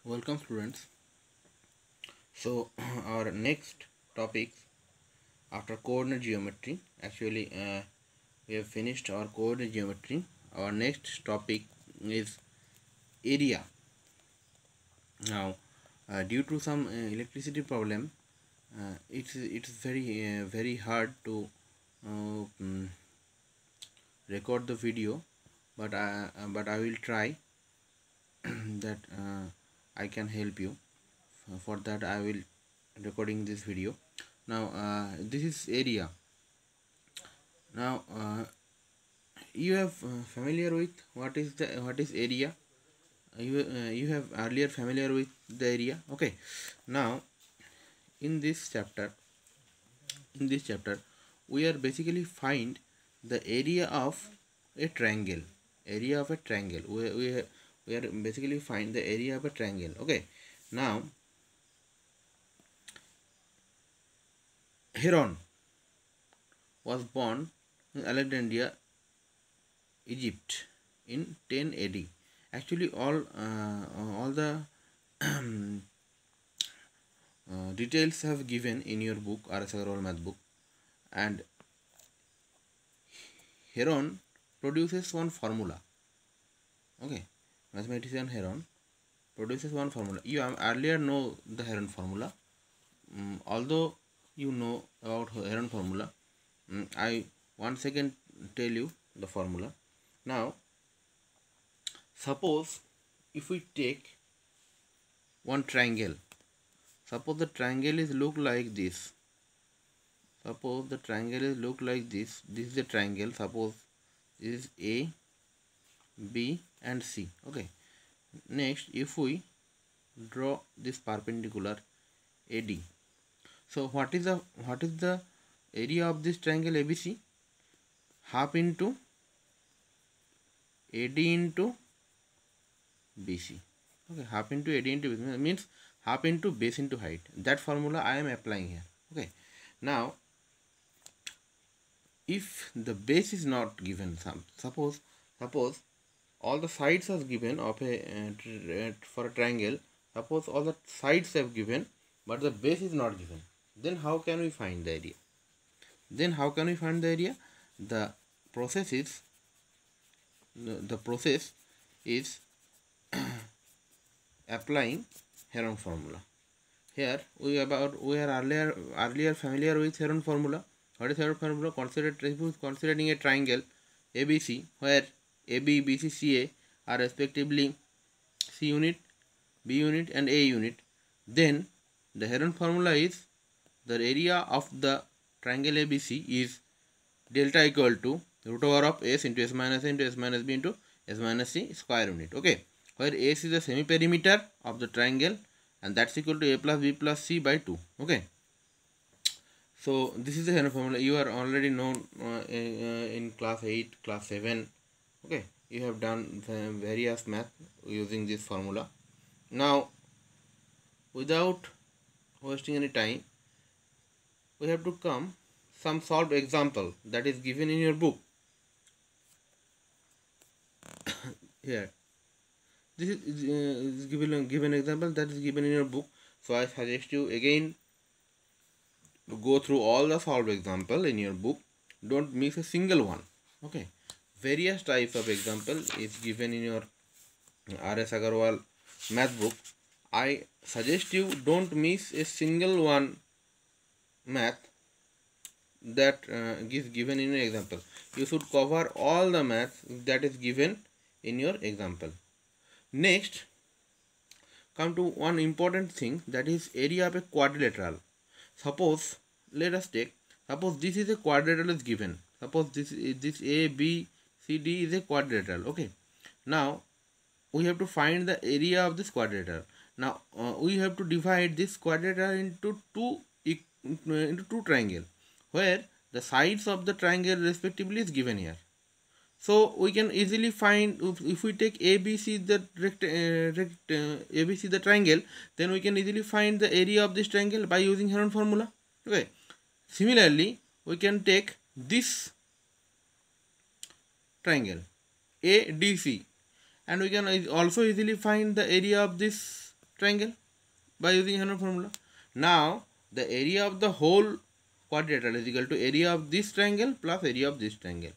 Welcome students. So our next topic after coordinate geometry, actually we have finished our coordinate geometry. Our next topic is area. Now due to some electricity problem, it's very hard to mm, record the video, but I will try that I can help you. For that I will recording this video. Now this is area. Now you have familiar with what is area. You have earlier familiar with the area. Okay, now in this chapter we are basically find the area of a triangle. We are basically find the area of a triangle. Okay, now Heron was born in Alexandria, Egypt in 10 AD. Actually, all the details have given in your book, R.S. Agarwal math book, and Heron produces one formula. Okay, mathematician Heron produces one formula. You earlier know the Heron formula. Although you know about Heron formula, I once again tell you the formula. Now suppose if we take one triangle, suppose the triangle is look like this. Suppose the triangle is look like this. This is the triangle. Suppose this is A, B and C. Okay. Next, if we draw this perpendicular AD, so what is the area of this triangle ABC? Half into AD into BC. Okay, half into AD into BC means half into base into height. That formula I am applying here. Okay. Now, if the base is not given, suppose all the sides are given of a for a triangle. Suppose all the sides have given, but the base is not given. Then how can we find the area? The process is applying Heron formula. Here we are earlier familiar with Heron formula. What is Heron formula? Considering a triangle ABC where AB, BC, CA are respectively C unit, B unit and A unit. Then the Heron formula is the area of the triangle ABC is delta equal to root over of S into S minus A into S minus B into S minus C square unit. Okay, where S is the semi perimeter of the triangle and that's equal to A plus B plus C by 2. Okay, so this is the Heron formula. You are already known in class 8, class 7. Okay, you have done various math using this formula. Now, without wasting any time, we have to come some solved example that is given in your book. Here, this is given example that is given in your book. So I suggest you again to go through all the solved example in your book. Don't miss a single one. Okay, various types of example is given in your R.S. Agarwal math book. I suggest you don't miss a single one math that is given in your example. You should cover all the maths that is given in your example. Next, come to one important thing, that is area of a quadrilateral. Suppose suppose this is a quadrilateral is given. Suppose this A, B, C, D is a quadrilateral. Okay. Now we have to find the area of this quadrilateral. Now we have to divide this quadrilateral into two triangles, where the sides of the triangle respectively is given here. So we can easily find, if we take ABC ABC the triangle, then we can easily find the area of this triangle by using Heron formula. Okay. Similarly, we can take this triangle ADC, and we can also easily find the area of this triangle by using Henry formula. Now the area of the whole quadrilateral is equal to area of this triangle plus area of this triangle.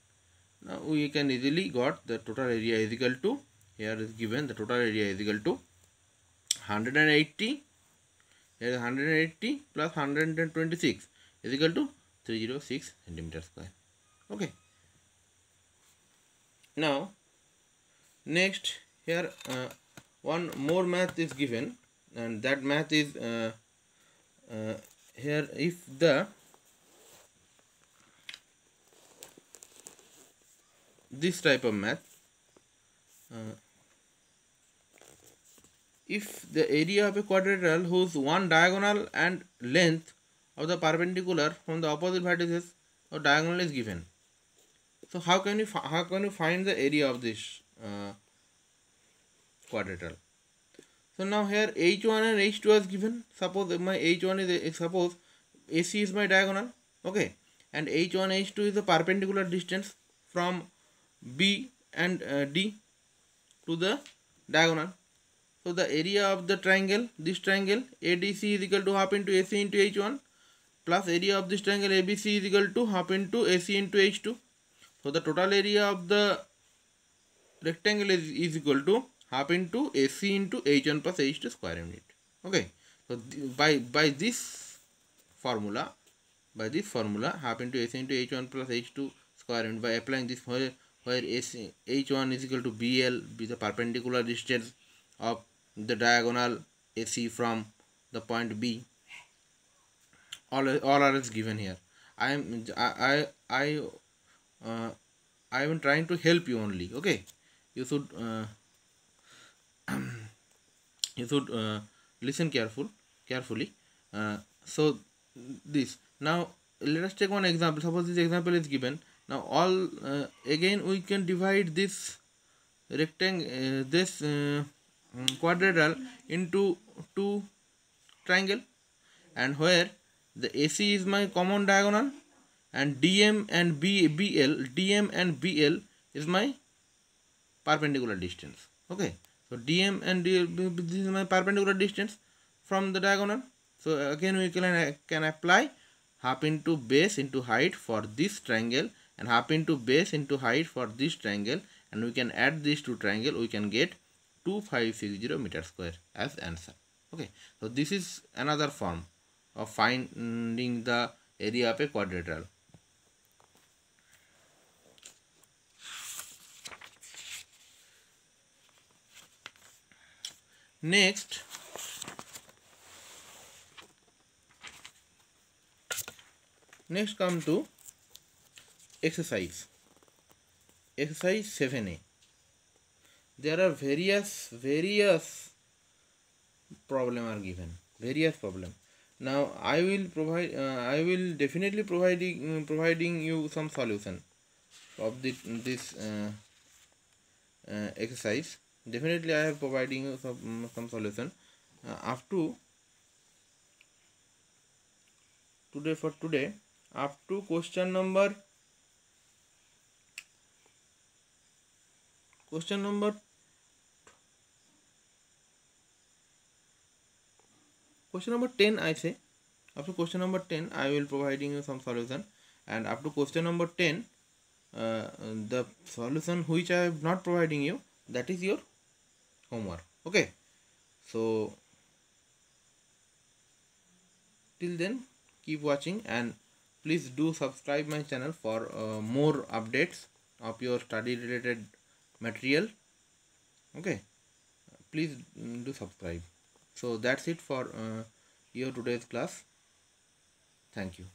Now we can easily got the total area is equal to, here is given the total area is equal to 180, here is 180 plus 126 is equal to 306 centimeter square. Okay. Now next here one more math is given, and that math is here if the this type of math, if the area of a quadrilateral whose one diagonal and length of the perpendicular from the opposite vertices or diagonal is given, so how can you find the area of this quadrilateral? So now here H1 and H2 is given. Suppose my H1 is suppose AC is my diagonal, okay, and H1 H2 is the perpendicular distance from B and D to the diagonal. So the area of the triangle, this triangle ADC is equal to half into AC into H1 plus area of this triangle ABC is equal to half into AC into H2. So the total area of the rectangle is equal to half into AC into H1 plus H2 square unit. Okay. So by this formula half into AC into H1 plus H2 square unit, by applying this where AC H1 is equal to BL, be the perpendicular distance of the diagonal AC from the point B. All are is given here. I am trying to help you only. Okay, you should listen carefully. So this, now let us take one example. Suppose this example is given. Now all again we can divide this rectangle, this quadrilateral into two triangle, and where the AC is my common diagonal and DM and DM and BL is my perpendicular distance. Okay, so DM and DL, this is my perpendicular distance from the diagonal. So again we can apply half into base into height for this triangle and half into base into height for this triangle, and we can add these two triangle, we can get 2560 meter square as answer. Okay, so this is another form of finding the area of a quadrilateral. Next, come to exercise 7a. There are various problem are given, various problem. Now I will definitely providing you some solution of this exercise. Definitely I have providing you some solution up to today up to question number 10. I say up to question number 10 I will providing you some solution, and up to question number 10 the solution which I am not providing you, that is your homework. Okay, so till then keep watching, and please do subscribe my channel for more updates of your study related material. Okay, please do subscribe. So that's it for your today's class. Thank you.